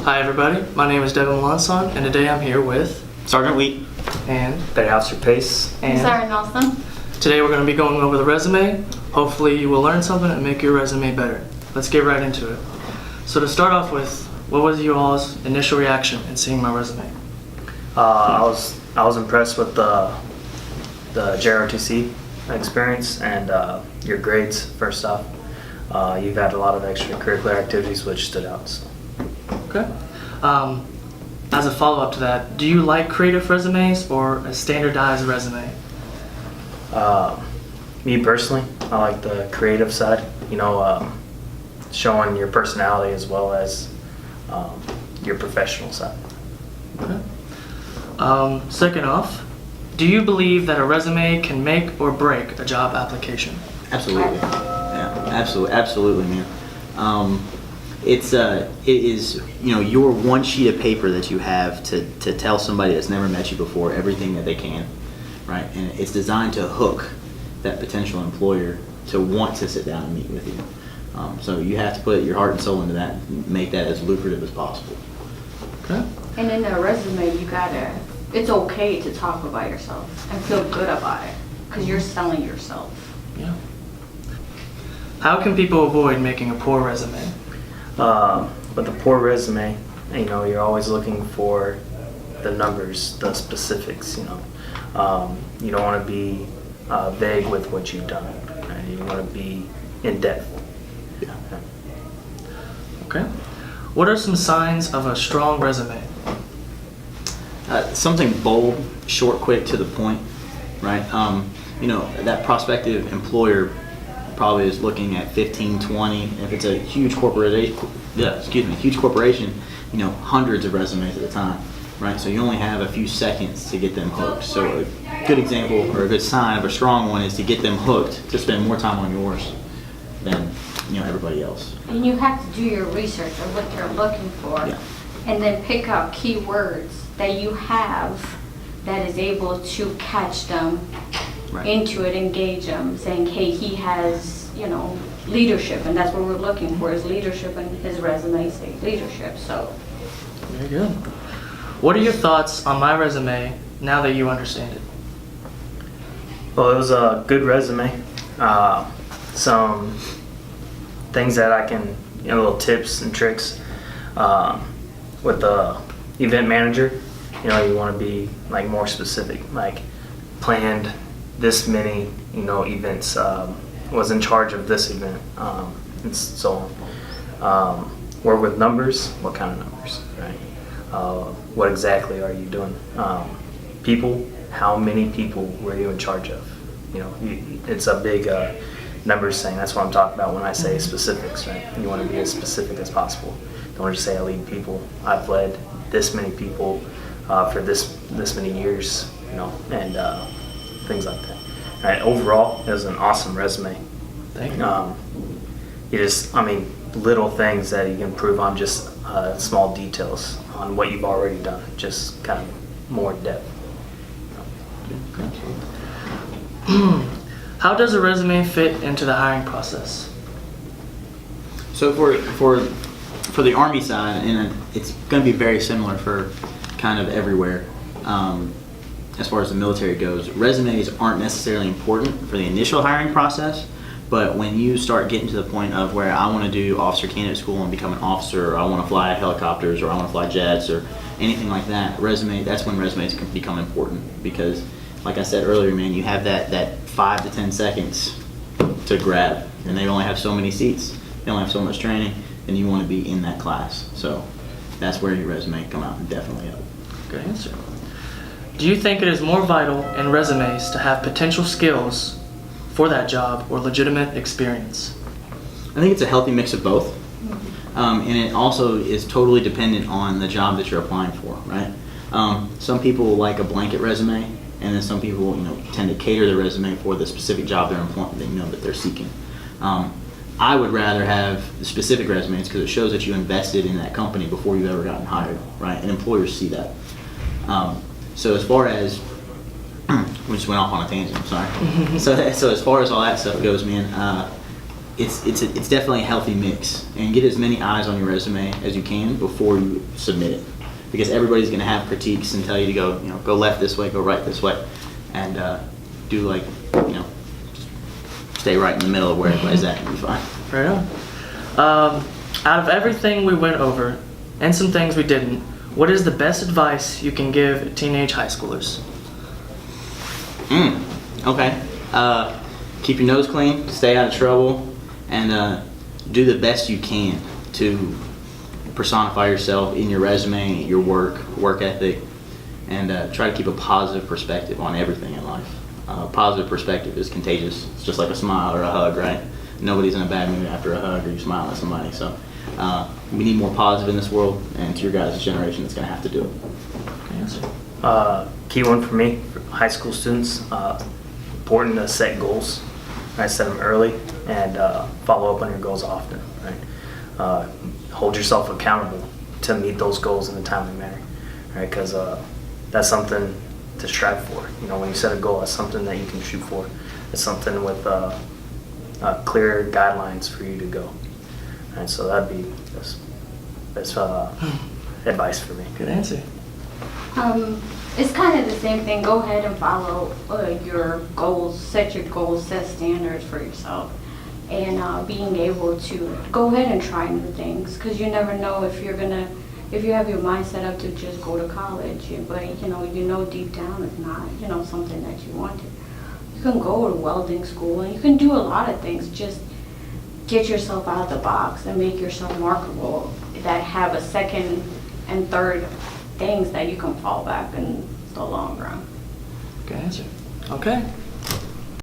Hi everybody, my name is Devin Melanson, and today I'm here with Sergeant Wheat. and Petty Officer Pace. Sorry, Nelson. today we're going to be going over the resume. Hopefully you will learn something and make your resume better. Let's get right into it. So to start off with, what was your all's initial reaction in seeing my resume? I was impressed with the JROTC experience and your grades. First off, you've had a lot of extracurricular activities which stood out. So. Okay. As a follow-up to that, do you like creative resumes or a standardized resume? Me personally, I like the creative side. Showing your personality as well as your professional side. Okay. Second off, do you believe that a resume can make or break a job application? Absolutely. Yeah, absolutely, man. It is your one sheet of paper that you have to tell somebody that's never met you before everything that they can, right? And it's designed to hook that potential employer to want to sit down and meet with you. So you have to put your heart and soul into that and make that as lucrative as possible. Okay. And in a resume, it's okay to talk about yourself and feel good about it because you're selling yourself. Yeah. How can people avoid making a poor resume? With a poor resume, you're always looking for the numbers, the specifics. You don't want to be vague with what you've done. Right? You want to be in depth. Yeah. Okay. What are some signs of a strong resume? Something bold, short, quick, to the point, right? That prospective employer probably is looking at 15, 20. If it's a huge corporation, hundreds of resumes at a time, right? So you only have a few seconds to get them hooked. So a good example or a good sign of a strong one is to get them hooked, to spend more time on yours than everybody else. And you have to do your research of what they're looking for, Yeah. and then pick up keywords that you have that is able to catch them Right. into it, engage them, saying, hey, he has, leadership, and that's what we're looking for is leadership, and his resume say leadership. So Very good. What are your thoughts on my resume now that you understand it? Well, it was a good resume. Some things that I can, little tips and tricks with the event manager. You want to be more specific, planned this many, events, was in charge of this event, and so on. Work with numbers. What kind of numbers, right? What exactly are you doing? People. How many people were you in charge of? It's a big numbers thing. That's what I'm talking about when I say specifics, right? You want to be as specific as possible. Don't want to just say I lead people. I've led this many people for this many years, and things like that. All right, overall, it was an awesome resume. Thank you. Little things that you can improve on, just small details on what you've already done, just kind of more depth. How does a resume fit into the hiring process? So for the Army side, and it's going to be very similar for kind of everywhere. As far as the military goes, resumes aren't necessarily important for the initial hiring process, but when you start getting to the point of where I want to do officer candidate school and become an officer, or I want to fly helicopters, or I want to fly jets, or anything like that, that's when resumes can become important because, like I said earlier, man, you have that 5 to 10 seconds to grab, and they only have so many seats, they only have so much training, and you want to be in that class. So that's where your resume can come out and definitely help. Good answer. Do you think it is more vital in resumes to have potential skills for that job or legitimate experience? I think it's a healthy mix of both. And it also is totally dependent on the job that you're applying for, right? Some people like a blanket resume, and then some people, tend to cater their resume for the specific job they're employing, that they're seeking. I would rather have specific resumes because it shows that you invested in that company before you've ever gotten hired, right? And employers see that. So as far as we just went off on a tangent. I'm sorry. So as far as all that stuff goes, man, it's definitely a healthy mix, and get as many eyes on your resume as you can before you submit it, because everybody's going to have critiques and tell you to go left this way, go right this way, and do like stay right in the middle of where everybody's at, and you'll be fine. Right on. Out of everything we went over, and some things we didn't, what is the best advice you can give teenage high schoolers? Okay. Keep your nose clean, stay out of trouble, and do the best you can to personify yourself in your resume, your work ethic, and try to keep a positive perspective on everything in life. Positive perspective is contagious. It's just like a smile or a hug, right? Nobody's in a bad mood after a hug or you smile at somebody. So we need more positive in this world, and to your guys' generation, it's going to have to do it. Good answer. Key one for me, for high school students, important to set goals. Right? Set them early and follow up on your goals often. Right? Hold yourself accountable to meet those goals in a timely manner. Right? Because that's something to strive for. When you set a goal, that's something that you can shoot for. It's something with clear guidelines for you to go. And so that'd be best advice for me. Good answer. It's kind of the same thing. Go ahead and follow your goals, set your goals, set standards for yourself, and being able to go ahead and try new things, because you never know if you have your mind set up to just go to college, but deep down it's not something that you want to. You can go to welding school and you can do a lot of things. Just get yourself out of the box and make yourself marketable, that have a second and third things that you can fall back in the long run. Good answer. Okay.